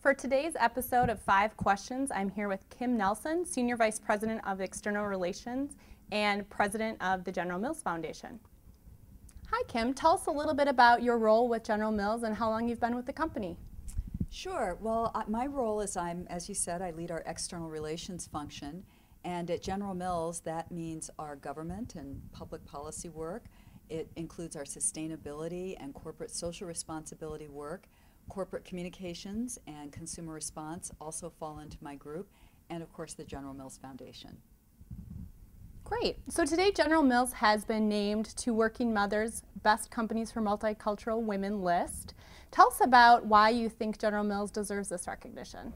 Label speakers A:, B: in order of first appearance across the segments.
A: For today's episode of 5 Questions, I'm here with Kim Nelson, Senior Vice President of External Relations and President of the General Mills Foundation. Hi Kim, tell us a little bit about your role with General Mills and how long you've been with the company.
B: Sure. Well, my role is as you said, I lead our external relations function. And at General Mills, that means our government and public policy work. It includes our sustainability and corporate social responsibility work. Corporate communications and consumer response also fall into my group, and of course the General Mills Foundation.
A: Great. So today General Mills has been named to Working Mother's Best Companies for Multicultural Women list. Tell us about why you think General Mills deserves this recognition.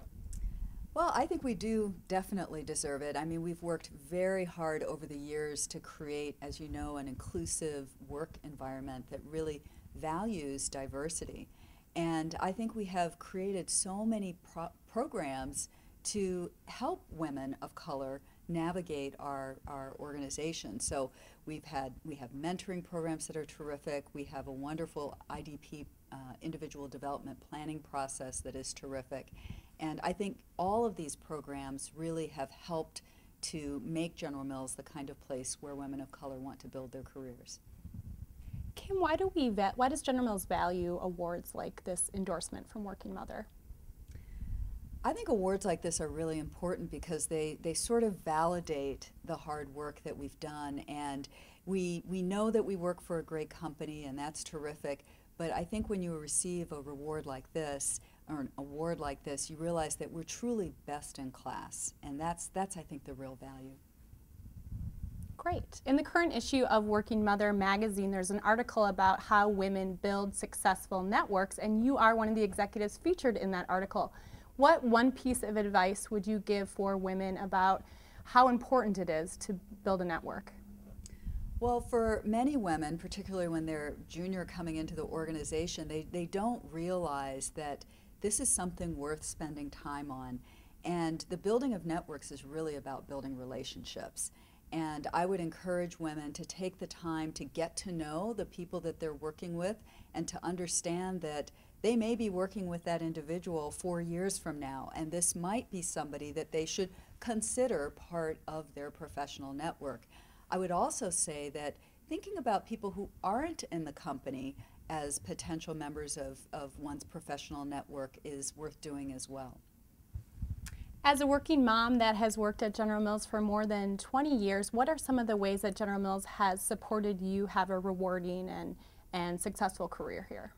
B: Well, I think we do definitely deserve it. I mean, we've worked very hard over the years to create, as you know, an inclusive work environment that really values diversity. And I think we have created so many programs to help women of color navigate our organization. So we have mentoring programs that are terrific. We have a wonderful IDP, individual development planning process that is terrific. And I think all of these programs really have helped to make General Mills the kind of place where women of color want to build their careers.
A: Kim, why does General Mills value awards like this endorsement from Working Mother?
B: I think awards like this are really important because they sort of validate the hard work that we've done, and we know that we work for a great company, and that's terrific. But I think when you receive a reward like this, or an award like this, you realize that we're truly best in class, and that's I think the real value.
A: Great. In the current issue of Working Mother magazine, there's an article about how women build successful networks, and you are one of the executives featured in that article. What one piece of advice would you give for women about how important it is to build a network?
B: Well, for many women, particularly when they're junior coming into the organization, they don't realize that this is something worth spending time on. And the building of networks is really about building relationships. And I would encourage women to take the time to get to know the people that they're working with and to understand that they may be working with that individual 4 years from now, and this might be somebody that they should consider part of their professional network. I would also say that thinking about people who aren't in the company as potential members of one's professional network is worth doing as well.
A: As a working mom that has worked at General Mills for more than 20 years, what are some of the ways that General Mills has supported you have a rewarding and successful career here?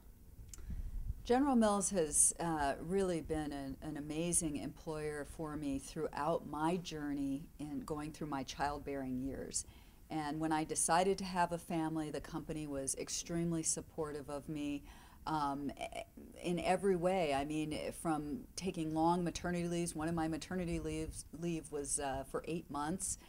B: General Mills has really been an amazing employer for me throughout my journey in going through my childbearing years. And when I decided to have a family, the company was extremely supportive of me. In every way. I mean, from taking long maternity leaves, one of my maternity leave was for 8 months,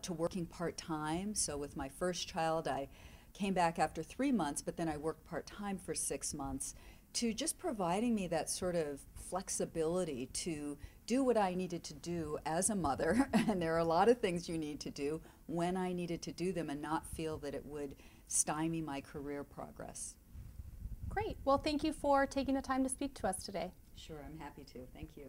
B: to working part-time. So with my first child, I came back after 3 months, but then I worked part-time for 6 months, to just providing me that sort of flexibility to do what I needed to do as a mother. And there are a lot of things you need to do when I needed to do them and not feel that it would stymie my career progress.
A: Great. Well, thank you for taking the time to speak to us today.
B: Sure, I'm happy to. Thank you.